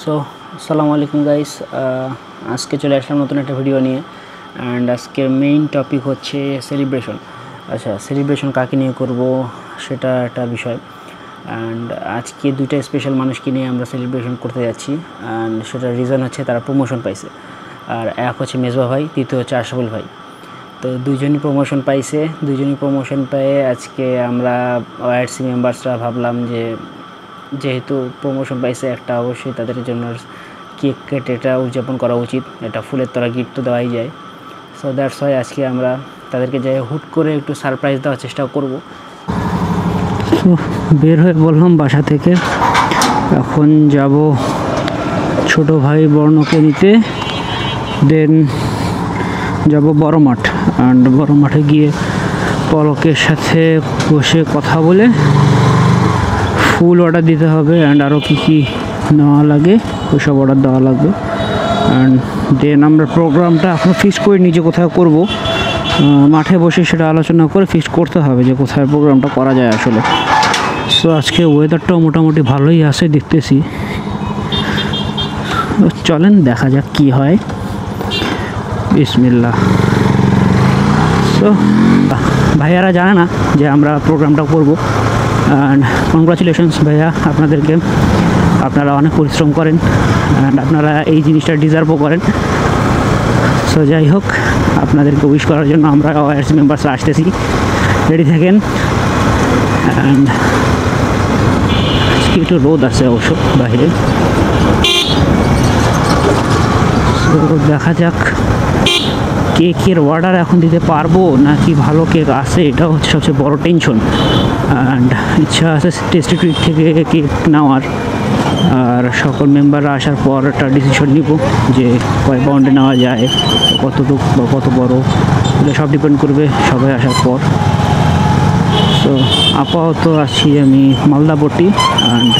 So আসসালামু আলাইকুম guys, আজকে চলে আসলাম নতুন একটা ভিডিও নিয়ে। অ্যান্ড আজকের মেইন টপিক হচ্ছে সেলিব্রেশন। আচ্ছা, সেলিব্রেশন কাকে নিয়ে করব সেটা একটা বিষয়। অ্যান্ড আজকে দুইটা স্পেশাল মানুষকে নিয়ে আমরা সেলিব্রেশন করতে যাচ্ছি। অ্যান্ড সেটার রিজন হচ্ছে তারা প্রমোশন পাইছে। আর এক হচ্ছে মেজবা ভাই, তৃতীয় হচ্ছে আশরাফুল ভাই। তো দুইজনই প্রমোশন পাইছে। দুইজনই প্রমোশন পেয়ে আজকে আমরা ওআইআরসি মেম্বার্সরা ভাবলাম যে যেহেতু প্রমোশন পাইছে একটা অবশ্যই তাদের জন্য কেক কেটে এটা উদযাপন করা উচিত। এটা ফুলের তোড়া গিফট তো দেওয়াই যায়। সো দ্যাটস ওয়াই আজকে আমরা তাদেরকে যাই হুট করে একটু সারপ্রাইজ দেওয়ার চেষ্টা করব। তো বের হয়ে বললাম বাসা থেকে, এখন যাব ছোট ভাই বর্ণকে নিতে, দেন যাব বড় মাঠ। অ্যান্ড বড় মাঠে গিয়ে পলকের সাথে বসে কথা বলে ফুল অর্ডার দিতে হবে। অ্যান্ড আরও কী নেওয়া লাগে ওইসব অর্ডার দেওয়া লাগবে। অ্যান্ড দেন আমরা প্রোগ্রামটা এখনও ফিক্স করে নিজে কোথায় করব, মাঠে বসে সেটা আলোচনা করে ফিক্স করতে হবে যে কোথায় প্রোগ্রামটা করা যায় আসলে। সো আজকে ওয়েদারটাও মোটামুটি ভালোই আছে দেখতেছি। চলেন দেখা যাক কি হয়। বিসমিল্লাহ। সো ভাইয়ারা জানে না যে আমরা প্রোগ্রামটা করব। অ্যান্ড কনগ্রাচুলেশনস ভাইয়া আপনাদেরকে, আপনারা অনেক পরিশ্রম করেন অ্যান্ড আপনারা এই জিনিসটা ডিজার্ভও করেন। সো যাই হোক, আপনাদেরকে উইশ করার জন্য আমরা ওআইআরসি মেম্বার্সরা আসতেছি, রেডি থাকেন। অ্যান্ড আজকে একটু রোদ আছে অবশ্য বাইরে। সো দেখা যাক কেকের অর্ডার এখন দিতে পারবো নাকি ভালো কেক আছে, এটা হচ্ছে সবচেয়ে বড় টেনশন। অ্যান্ড ইচ্ছা আছে টেস্টি ট্রিট থেকে কেক নেওয়ার। আর সকল মেম্বাররা আসার পর একটা ডিসিশন নিব যে কয় পাউন্ডে নেওয়া যায়, কতটুকু বা কত বড়, এগুলো সব ডিপেন্ড করবে সবাই আসার পর। তো আপাতত আছি আমি মালদাপট্টি। অ্যান্ড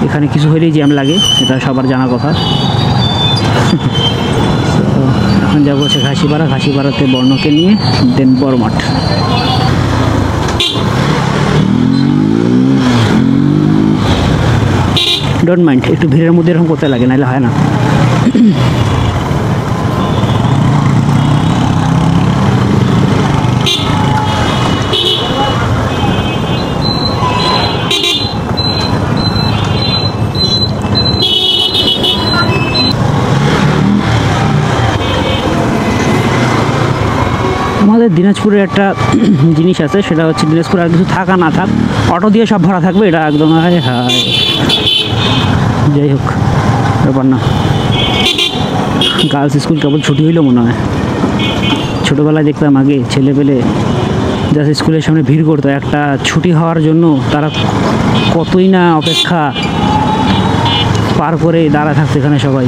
এখানে কিছু হলেই জ্যাম লাগে, এটা সবার জানা কথা। এখন যাবো হচ্ছে ঘাসিপাড়া, ঘাসিপাড়াতে বর্ণকে নিয়ে দেন বড় মাঠ। ডোন্ট মাইন্ড, একটু ভিড়ের মধ্যে এরকম করতে লাগে, নাহলে হয় না। আমাদের দিনাজপুরের একটা জিনিস আছে, সেটা হচ্ছে দিনাজপুরে আর কিছু থাকা না থাক, অটো দিয়ে সব ভরা থাকবে, এটা একদম হায় হায়। যাই হোক, ব্যাপার না। গার্লস স্কুল কেবল ছুটি হইল মনে হয়। ছোটোবেলায় দেখতাম আগে ছেলে পেলে যারা স্কুলের সামনে ভিড় করতো একটা ছুটি হওয়ার জন্য, তারা কতই না অপেক্ষা পার করে দাঁড়া থাকতো এখানে সবাই।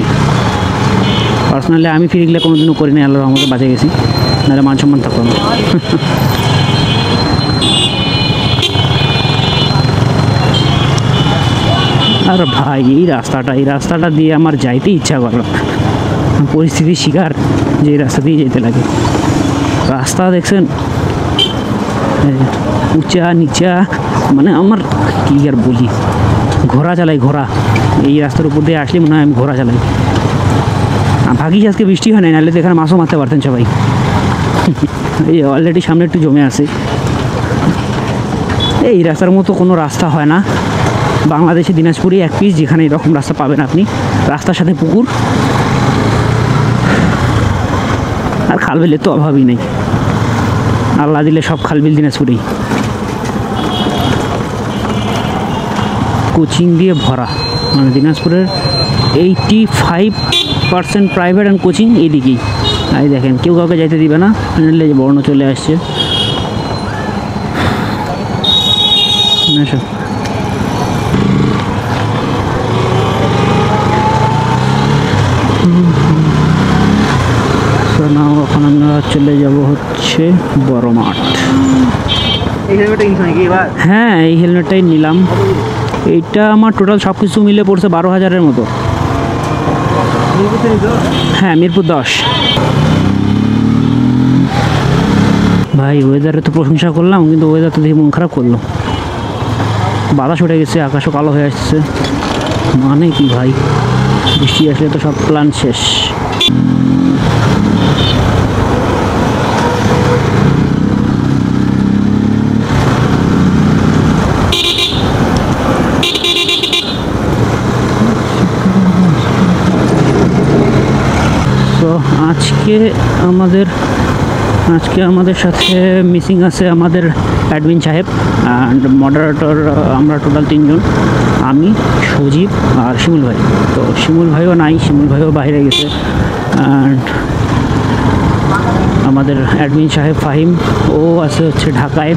পার্সোনালি আমি ফিরে গেলে কোনোদিনও করি না, আল্লাহর রহমতে বাঁচে গেছি, নাহলে মান সম্মান থাকতো না। আর ভাই এই রাস্তাটা দিয়ে আমার যাইতে ইচ্ছা করল, পরিস্থিতির শিকার যে এই রাস্তা দিয়ে যেতে লাগে। রাস্তা দেখছেন উঁচা নিচা, মানে আমার কী আর বলি, ঘোড়া চালাই ঘোড়া। এই রাস্তার উপর দিয়ে আসলে মনে হয় আমি ঘোড়া চালাই। ভাগিস আজকে বৃষ্টি হয় না, নাহলে তো এখানে মাছও মারতে পারতেন সবাই। এই অলরেডি সামনে একটু জমে আছে। এই রাস্তার মতো কোনো রাস্তা হয় না বাংলাদেশে, দিনাজপুরে এক পিস যেখানে এরকম রাস্তা পাবেন আপনি। রাস্তার সাথে পুকুর আর খালবিলের তো অভাবই নেই, আল্লাহ দিলে সব খালবিল দিনাজপুরেই। কোচিং দিয়ে ভরা, মানে দিনাজপুরের 85% প্রাইভেট অ্যান্ড কোচিং এইদিকেই। এই দেখেন কেউ কাউকে যাইতে দিবে না, ফাইনালি বর্ণ চলে আসছে। এখন আমরা চলে যাব হচ্ছে বড় মাঠ। হ্যাঁ, এই হেলমেটটাই নিলাম। এইটা আমার টোটাল সব কিছু মিলে পড়ছে 12,000-এর মতো। হ্যাঁ, মিরপুর 10। ভাই ওয়েদারে তো প্রশংসা করলাম, কিন্তু ওয়েদার তো দেখি মন খারাপ করলো। বাতাস উঠে গেছে, আকাশও কালো হয়ে আসছে, মানে কি ভাই। বৃষ্টি আসলে তো সব প্ল্যান শেষ। তো আজকে আমাদের সাথে মিসিং আছে আমাদের অ্যাডমিন সাহেব অ্যান্ড মডারেটর। আমরা টোটাল 3 জন, আমি, সজীব আর শিমুল ভাই। তো শিমুল ভাইও নাই, শিমুল ভাইও বাইরে গেছে। অ্যান্ড আমাদের অ্যাডমিন সাহেব ফাহিম, ও আছে হচ্ছে ঢাকায়।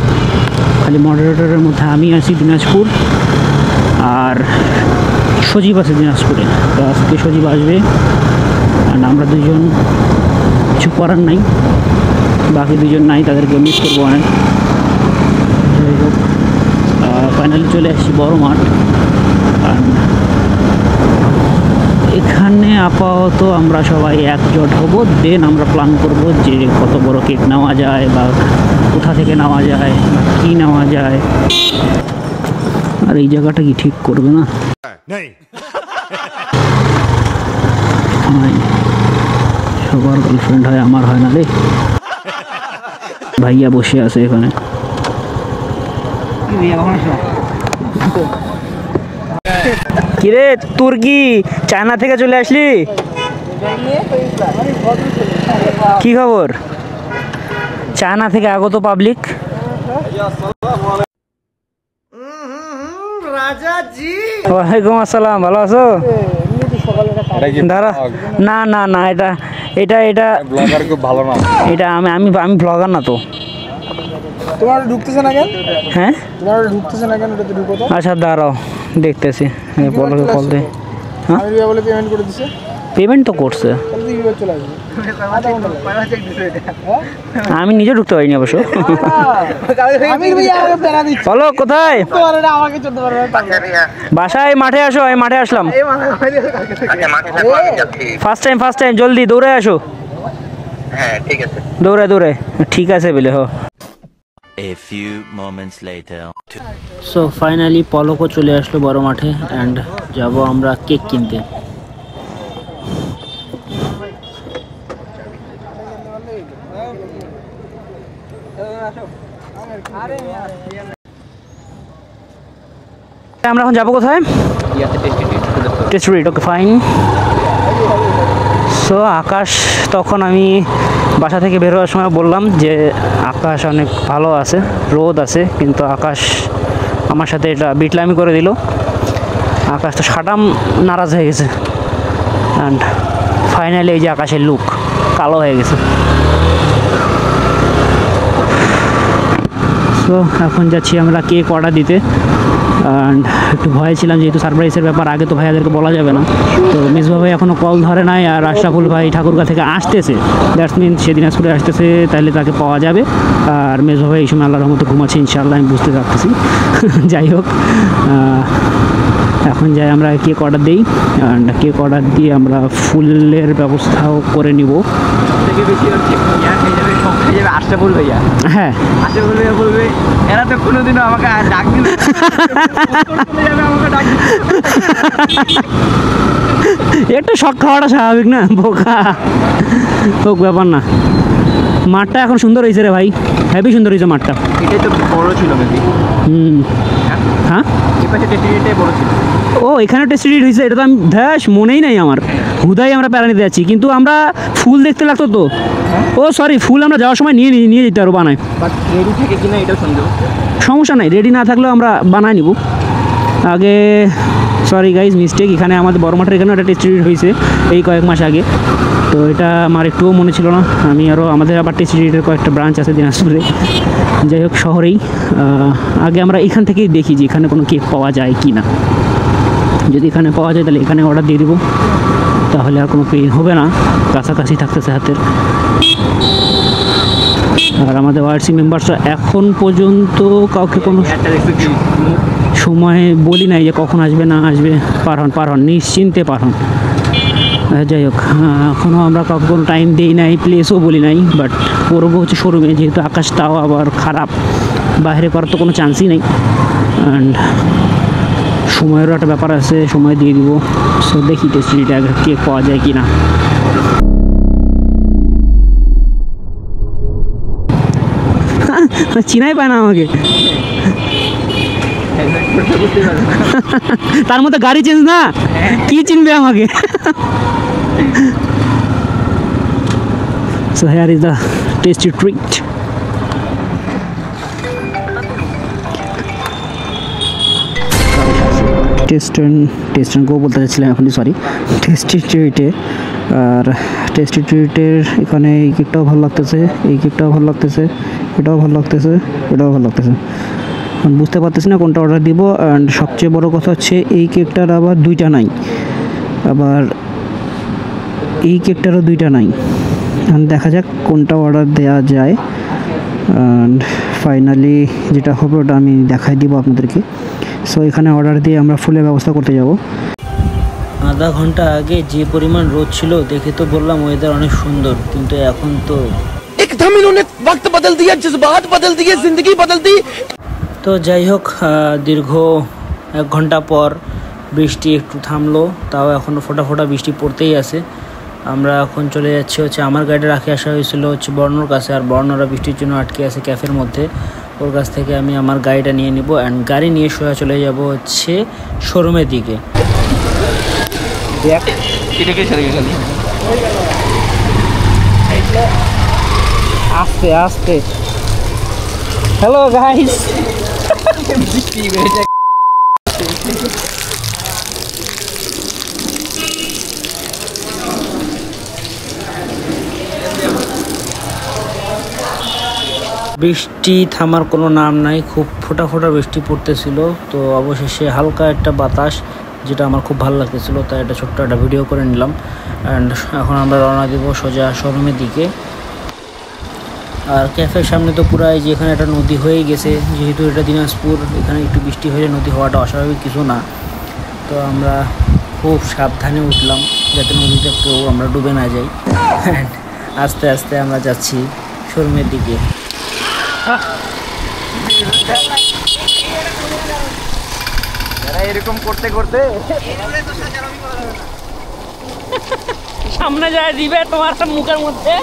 খালি মডারেটরের মধ্যে আমি আছি দিনাজপুর, আর সজীব আছে দিনাজপুরে। তো আজকে সজীব আসবে, অ্যান্ড আমরা 2 জন, কিছু করার নাই। বাকি 2 জন নাই, তাদেরকে মিস করবো অনেক। যাই হোক, ফাইনালি চলে আসছি বড় মাঠ। এখানে আপাতত আমরা সবাই একজোট হব, দেন আমরা প্ল্যান করব যে কত বড় কেক নেওয়া যায় বা কোথা থেকে নেওয়া যায় বা কী নেওয়া যায়। আর এই জায়গাটা কি ঠিক করবে না? সবার গার্লফ্রেন্ড হয়, আমার হয় না রে। ভাইয়া বসে আছে এখানে। কিরে, তোর কি চায়না থেকে চলে আসলি? কি খবর? চায়না থেকে আগত পাবলিক। ওয়ালাইকুম আসসালাম, ভালো আছো? দাঁড়া, না না না, এটা এটা এটা ব্লগার খুব ভালো না। এটা আমি ব্লগার না তো। তোমার ঢুকতেছে না কেন? হ্যাঁ, তোমার ঢুকতেছে না কেন? ওটাতে ঢুকো তো। আচ্ছা দাঁড়াও, দেখতেছি। বলো, কল দে। হ্যাঁ, আমি বলে পেমেন্ট করে দিছে। পেমেন্ট তো করছে, তাহলে তুই কিভাবে চলে আসবি? আমি নিজে ঢুকতে পারিনি অবশ্য। আমি ভাইয়া আমাকে প্যারা দিচ্ছি। বলো কোথায়? তোমার এটা আমাকে চলতে পারবে না। বাসায়, মাঠে আসো। আমি মাঠে আসলাম। ফার্স্ট টাইম, জলদি দৌড়ে আসো। হ্যাঁ ঠিক আছে। দৌড়ে ঠিক আছে বলে হো। A few moments later. So finally পলকও চলে আসলো বড় মাঠে, অ্যান্ড যাব আমরা কেক কিনতে। আমরা এখন যাবো কোথায়? Test read. Okay fine. So Akash, তখন আমি বাসা থেকে বের হওয়ার সময় বললাম যে আকাশ অনেক ভালো আছে, রোদ আছে, কিন্তু আকাশ আমার সাথে এটা বিটলামি করে দিল। আকাশ তো সাটাম নারাজ হয়ে গেছে, অ্যান্ড ফাইনালি এই যে আকাশের লুক কালো হয়ে গেছে। সো এখন যাচ্ছি আমরা কেক অর্ডার দিতে, অ্যান্ড একটু ভয় ছিলাম যেহেতু সারপ্রাইজের ব্যাপার, আগে তো ভাইয়াদেরকে বলা যাবে না। তো মিসবা ভাই এখনও কল ধরে নাই, আর আশরাফুল ভাই ঠাকুরগাঁ থেকে আসতেছে, দ্যাটস মিন সে দিনাজপুরে আসতেছে, তাহলে তাকে পাওয়া যাবে। আর মিসবা ভাই এই সময় আল্লাহর রহমতে ঘুমাচ্ছে ইনশাআল্লাহ, আমি বুঝতে পারতেছি। যাই হোক, এখন যাই আমরা কেক অর্ডার দিই, অ্যান্ড কেক অর্ডার দিয়ে আমরা ফুলের ব্যবস্থাও করে নিব। আশরাফুল ভাইয়া, হ্যাঁ, আশরাফুল ভাইয়া বলবে এরা তো কোনোদিনও আমাকে ডাক দিল না। একটু শখ খাওয়াটা স্বাভাবিক না, বোকা হোক, ব্যাপার না। মাঠটা এখন সুন্দর হয়েছে রে ভাই, হেভি সুন্দর হয়েছে মাঠটা। এটাই তো বড় ছিল মেবি। হ্যাঁ, এপাশে টেস্টিটাই বড় ছিল। ও এখানে টেস্টিড হয়েছে, এটা তো আমি মনেই নাই আমার। হুদাই আমরা প্যারা নিতে যাচ্ছি, কিন্তু আমরা ফুল দেখতে লাগতো তো। ও সরি, ফুল আমরা যাওয়ার সময় নিয়ে যেতে আরও বানাই। বাট রেডি থাকে কিনা এটাও সন্দেহ। সমস্যা নাই, রেডি না থাকলেও আমরা বানাই নিব আগে। Sorry guys, mistake. এখানে আমাদের বড় মাঠের এখানেও একটা টেস্টিড হয়েছে এই কয়েক মাস আগে, তো এটা আমার একটুও মনে ছিল না। আমি আমাদের আবার টেস্টিডের কয়েকটা ব্রাঞ্চ আছে দিনাজপুরে। যাই হোক, শহরেই আগে আমরা এখান থেকেই দেখি যে এখানে কোনো কেক পাওয়া যায় কি না। যদি এখানে পাওয়া যায় তাহলে এখানে অর্ডার দিয়ে দেবো, তাহলে আর কোনো পেইন হবে না, কাছাকাছি থাকতেছে হাতের। আর আমাদের ওয়ারসি মেম্বার্সরা এখন পর্যন্ত কাউকে কোনো সময় বলি নাই যে কখন আসবে না আসবে। পারহন নিশ্চিন্তে পারহন। যাই হোক, এখনও আমরা কাউকে কোনো টাইম দিই নাই, প্লেসও বলি নাই, বাট করবো হচ্ছে শোরুমে, যেহেতু আকাশ তাও আবার খারাপ, বাইরে করার তো কোনো চান্সই নেই। অ্যান্ড সময়েরও একটা ব্যাপার আছে, সময় দিয়ে দিব। সো দেখি টেস্টিটা কেক পাওয়া যায় কি না। চিনাই পায় না আমাকে, তার মধ্যে গাড়ি চেঞ্জ না, কি চিনবে আমাকে। So here is the tasty treat. Test গো বলতে চাচ্ছিলাম এখনই, সরি। টেস্টি ট্রিটে, আর টেস্টি ট্রিটের এখানে এই কেকটাও ভালো লাগতেছে, এই কেকটাও ভালো লাগতেছে, এটাও ভালো লাগতেছে, এটাও ভালো লাগতেছে। বুঝতে পারতেছি না কোনটা অর্ডার দিব। অ্যান্ড সবচেয়ে বড় কথা হচ্ছে এই কেকটার আবার দুইটা নাই, আবার এই কেকটারও দুইটা নাই। দেখা যাক কোনটা অর্ডার দেওয়া যায়। অ্যান্ড ফাইনালি যেটা হবে ওটা আমি দেখাই দিব আপনাদেরকে। সো এখানে অর্ডার দিয়ে আমরা ফুলের ব্যবস্থা করতে যাব। আধা ঘন্টা আগে যে পরিমাণ রোদ ছিল দেখে তো বললাম ওয়েদার অনেক সুন্দর, কিন্তু এখন তো एकदम इन्होंने वक्त बदल दिया, जज्बात बदल दिए, जिंदगी बदल दी। তো যাই হোক, দীর্ঘ 1 ঘন্টা পর বৃষ্টি একটু থামলো, তাও এখনও ফোঁটা ফোঁটা বৃষ্টি পড়তেই আছে। আমরা এখন চলে যাচ্ছি হচ্ছে, আমার গাড়িটা রাখে আসা হয়েছিল হচ্ছে বর্ণর কাছে, আর বর্ণরা বৃষ্টির জন্য আটকে আছে ক্যাফের মধ্যে। ওর কাছ থেকে আমি আমার গাড়িটা নিয়ে নিব, অ্যান্ড গাড়ি নিয়ে সোজা চলে যাব হচ্ছে শোরুমের দিকে। আস্তে আস্তে, হ্যালো গাইস। বৃষ্টি থামার কোনো নাম নাই, খুব ফোঁটা ফোঁটা বৃষ্টি পড়তেছিল। তো অবশেষে হালকা একটা বাতাস, যেটা আমার খুব ভালো লাগতেছিল, তাই একটা ছোট্ট একটা ভিডিও করে নিলাম। অ্যান্ড এখন আমরা রওনা দেব সোজা শোরুমের দিকে। আর ক্যাফের সামনে তো পুরাই যে এখানে একটা নদী হয়ে গেছে, যেহেতু এটা দিনাজপুর, এখানে একটু বৃষ্টি হলে নদী হওয়াটা অস্বাভাবিক কিছু না। তো আমরা খুব সাবধানে উঠলাম যাতে নদীতে কেউ আমরা ডুবে না যাই। আস্তে আস্তে আমরা যাচ্ছি শোরুমের দিকে। এরকম করতে করতে সামনে যায় দিবে তোমার মুখের মধ্যে।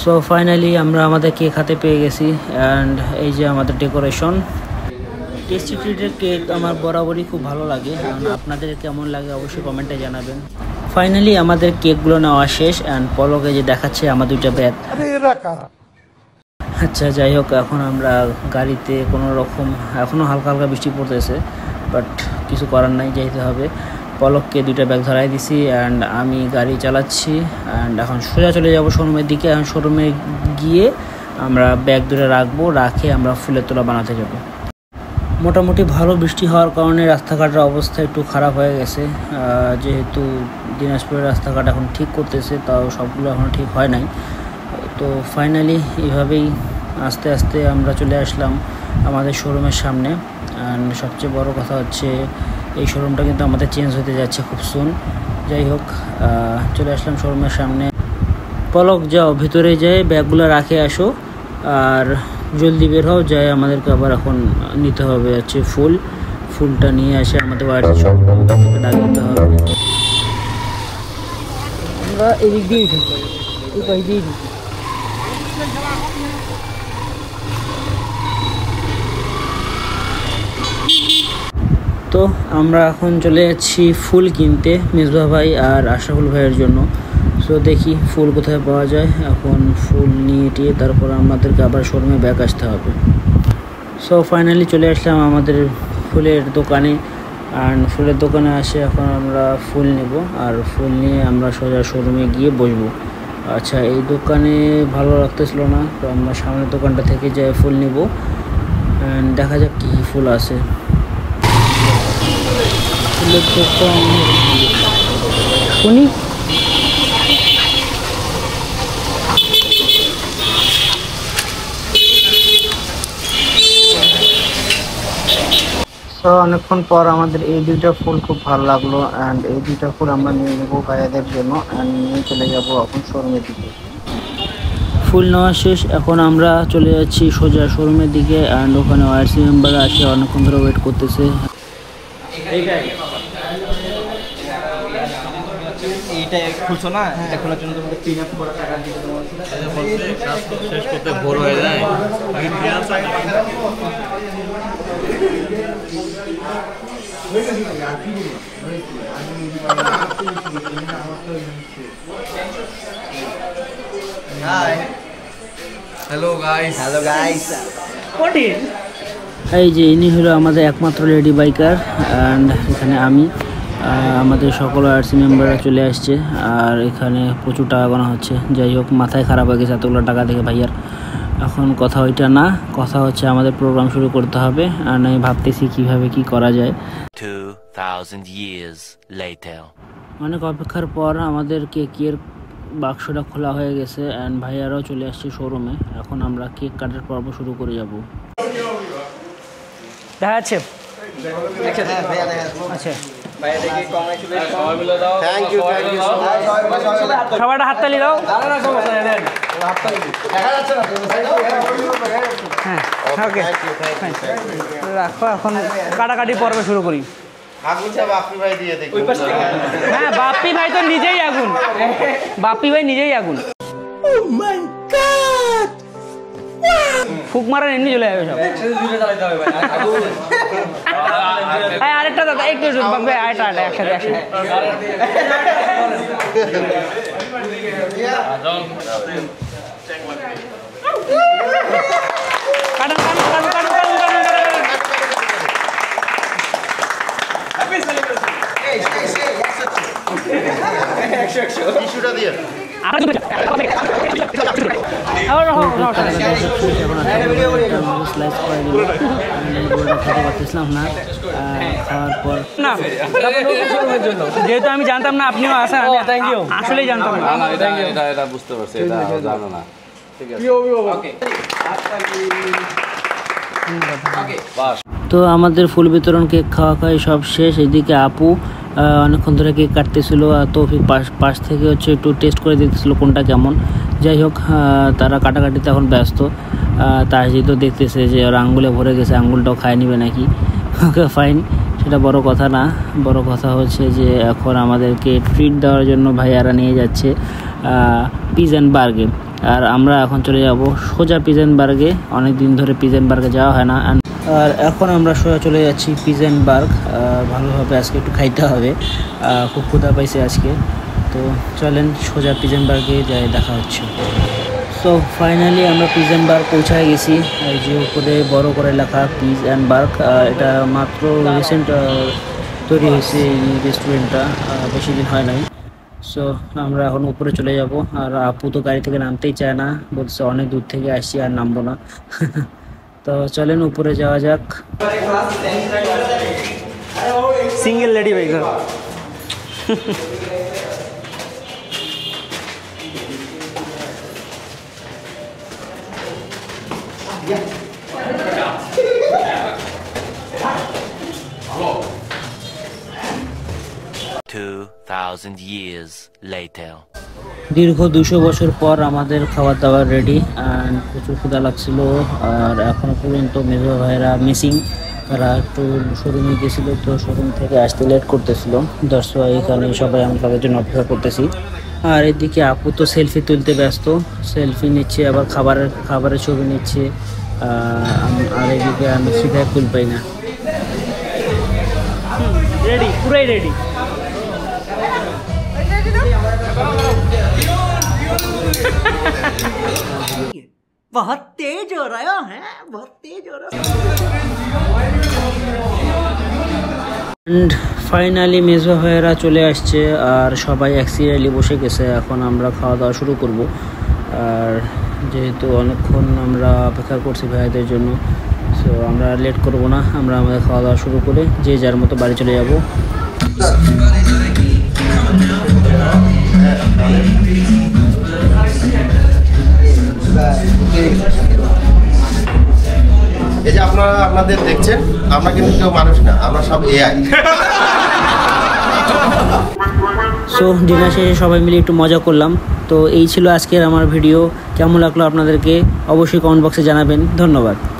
সো ফাইনালি আমরা আমাদের কেক হাতে পেয়ে গেছি। অ্যান্ড এই যে আমাদের ডেকোরেশন। টেস্টি ট্রিটের কেক আমার বরাবরই খুব ভালো লাগে, কারণ আপনাদের কেমন লাগে অবশ্যই কমেন্টে জানাবেন। ফাইনালি আমাদের কেকগুলো নেওয়া শেষ। অ্যান্ড পলকে যে দেখাচ্ছে আমার 2টা ব্যাগ। আচ্ছা যাই হোক, এখন আমরা গাড়িতে কোনো রকম, এখনও হালকা হালকা বৃষ্টি পড়তেছে, বাট কিছু করার নাই, যাইতে হবে। পলককে 2টা ব্যাগ ধরাই দিছি, অ্যান্ড আমি গাড়ি চালাচ্ছি। অ্যান্ড এখন সোজা চলে যাব শোরুমের দিকে। এখন শোরুমে গিয়ে আমরা ব্যাগ 2টা রাখবো, রাখে আমরা ফুলের তোলা বানাতে যাব। মোটামুটি ভালো বৃষ্টি হওয়ার কারণে রাস্তাঘাটের অবস্থা একটু খারাপ হয়ে গেছে। যেহেতু দিনাজপুরের রাস্তাঘাট এখন ঠিক করতেছে, তাও সবগুলো এখনও ঠিক হয় নাই। তো ফাইনালি এইভাবেই আস্তে আস্তে আমরা চলে আসলাম আমাদের শোরুমের সামনে। অ্যান্ড সবচেয়ে বড় কথা হচ্ছে এই শোরুমটা কিন্তু আমাদের চেঞ্জ হতে যাচ্ছে খুব সুন। যাই হোক, চলে আসলাম শোরুমের সামনে। পলক যাও ভিতরে যায়, ব্যাগগুলো রাখে আসো, আর জলদি বের হও, যায় আমাদেরকে আবার এখন নিতে হবে হচ্ছে ফুলটা নিয়ে আসে আমাদের বাড়িতে সব ডাক দিতে হবে। আমরা এদিক দিয়েই ঢুকবো, এই পাশ দিয়েই ঢুকবো। তো আমরা এখন চলে যাচ্ছি ফুল কিনতে মিসবাহ ভাই আর আশরাফুল ভাইয়ের জন্য। সো দেখি ফুল কোথায় পাওয়া যায়। এখন ফুল নিয়ে টিয়ে তারপর আমাদেরকে আবার শোরুমে ব্যাক আসতে হবে। সো ফাইনালি চলে আসলাম আমাদের ফুলের দোকানে। আর ফুলের দোকানে আসে এখন আমরা ফুল নেব, আর ফুল নিয়ে আমরা সোজা শোরুমে গিয়ে বসবো। আচ্ছা, এই দোকানে ভালো লাগতেছিল না, তো আমরা সামনের দোকানটা থেকে যাই ফুল নেব। দেখা যাক কী কী ফুল আছে। ফুলের দোকান উনি তো অনেকক্ষণ পর আমাদের এই 2টা ফুল খুব ভালো লাগলো। অ্যান্ড এই 2টা ফুল আমরা নিয়ে নেবো ভাইয়াদের জন্য, অ্যান্ড নিয়ে চলে যাবো এখন শোরুমের দিকে। ফুল নেওয়া শেষ। এখন আমরা চলে যাচ্ছি সোজা শোরুমের দিকে। অ্যান্ড ওখানে ওআরসি মেম্বার আসে, অনেকক্ষণ ধরে ওয়েট করতেছে। এইটা খুলছো না, এটা খোলার জন্য তোমাকে ক্লিন আপ করা টাকা দিতে হবে। শেষ করতে ভোর হয়ে যায়। Hello guys. এই যে ইনি হলো আমাদের একমাত্র লেডি বাইকার। অ্যান্ড এখানে আমি আমাদের সকল ওআরসি মেম্বাররা চলে আসছে। আর এখানে প্রচুর টাকা গোনা হচ্ছে। যাই হোক, মাথায় খারাপ হয়ে গেছে এতগুলো টাকা থেকে ভাইয়ার। এখন কথা ওইটা না, কথা হচ্ছে আমাদের প্রোগ্রাম শুরু করতে হবে। আর আমি ভাবতেছি কিভাবে কি করা যায়। 2000 years later. অনেক অপেক্ষার পর আমাদের কেকের বাক্সটা খোলা হয়ে গেছে। অ্যান্ড ভাইয়ারাও চলে আসছে শোরুমে। এখন আমরা কেক কাটার পর্ব শুরু করে যাব। দেখা যাচ্ছে? আচ্ছা, সবাইটা হাততালি দাও। হ্যাঁ, ওকে, রাখো। এখন কাটাকাটি পর্ব শুরু করি। হ্যাঁ, বাপ্পি ভাই তো নিজেই আগুন। বাপ্পি ভাই নিজেই আগুন। ফুক মারার এমনি চলে যাবে সব। আরেকটা দাদা একটু আরেকটা একসাথে যেহেতু আমি জানতাম না আপনিও আসেন, আসলেই জানতাম না। এটা বুঝতে পারছি, এটা জানো না। ঠিক আছে। তো আমাদের ফুল বিতরণ, কেক খাওয়া খাওয়াই সব শেষ। এদিকে আপু অনেকক্ষণ ধরে কেক কাটতেছিল। আর তৌফিক পাশ থেকে হচ্ছে একটু টেস্ট করে দিতেছিল কোনটা কেমন। যাই হোক, তারা কাটাকাটিতে এখন ব্যস্ত। তাহজিদ তো দেখতেছে যে ওর আঙ্গুলে ভরে গেছে, আঙ্গুলটাও খায় নিবে নাকি। ওকে ফাইন, সেটা বড় কথা না। বড় কথা হচ্ছে যে এখন আমাদেরকে ট্রিট দেওয়ার জন্য ভাইয়ারা নিয়ে যাচ্ছে পিজ অ্যান্ড বার্গে। আর আমরা এখন চলে যাব সোজা পিজ অ্যান্ড বার্গে। অনেক দিন ধরে পিজ অ্যান্ড বার্গে যাওয়া হয় না। আর এখন আমরা সোজা চলে যাচ্ছি পিজ অ্যান্ড বার্গ। ভালোভাবে আজকে একটু খাইতে হবে, খুব ক্ষুধা পাইছে আজকে। তো চলেন সোজা পিজ অ্যান্ড বার্গে যাই, দেখা হচ্ছে। সো ফাইনালি আমরা পিজ অ্যান্ড বার্গ পৌঁছায় গেছি। এই যে উপরে বড় করে লেখা পিজ অ্যান্ড বার্গ। এটা মাত্র রিসেন্ট তৈরি হয়েছে এই রেস্টুরেন্টটা, বেশি দিন হয় নাই। সো আমরা এখন উপরে চলে যাব। আর আপু তো গাড়ি থেকে নামতেই চায় না, বলছে অনেক দূর থেকে আসছি আর নামবো না। তো চলেন উপরে যাওয়া যাক। Single lady biker. years later. দীর্ঘ 200 বছর পর আমাদের খাবার দাবার রেডি। অ্যান্ড প্রচুর ক্ষুধা লাগছিল। আর এখনও পর্যন্ত মেজো ভাইরা মিসিং, তারা একটু শোরুমে গেছিলো, তো শোরুম থেকে আসতে লেট করতেছিল। দর্শক এখানে সবাই আমরা তাদের জন্য অপেক্ষা করতেছি। আর এদিকে আপু তো সেলফি তুলতে ব্যস্ত, সেলফি নিচ্ছে, আবার খাবারের ছবি নিচ্ছে। আর এদিকে আমি সিধায় ফুল পাই না। রেডি, পুরাই রেডি। बहुत तेज हो रहा है, बहुत तेज हो रहा है। অ্যান্ড ফাইনালি মেজবা ভাইয়েরা চলে আসছে আর সবাই এক সিরিয়ালি বসে গেছে। এখন আমরা খাওয়া দাওয়া শুরু করব। আর যেহেতু অনেকক্ষণ আমরা অপেক্ষা করছি ভাইয়াদের জন্য, সো আমরা লেট করব না, আমরা আমাদের খাওয়া দাওয়া শুরু করে যে যার মতো বাড়ি চলে যাব। এই যে আপনারা আপনাদের দেখছেন, আমরা কিন্তু কেউ মানুষ না, আমরা সব এআই। সো ডিনার শেষে সবাই মিলে একটু মজা করলাম। তো এই ছিল আজকের আমার ভিডিও। কেমন লাগলো আপনাদেরকে অবশ্যই কমেন্ট বক্সে জানাবেন। ধন্যবাদ।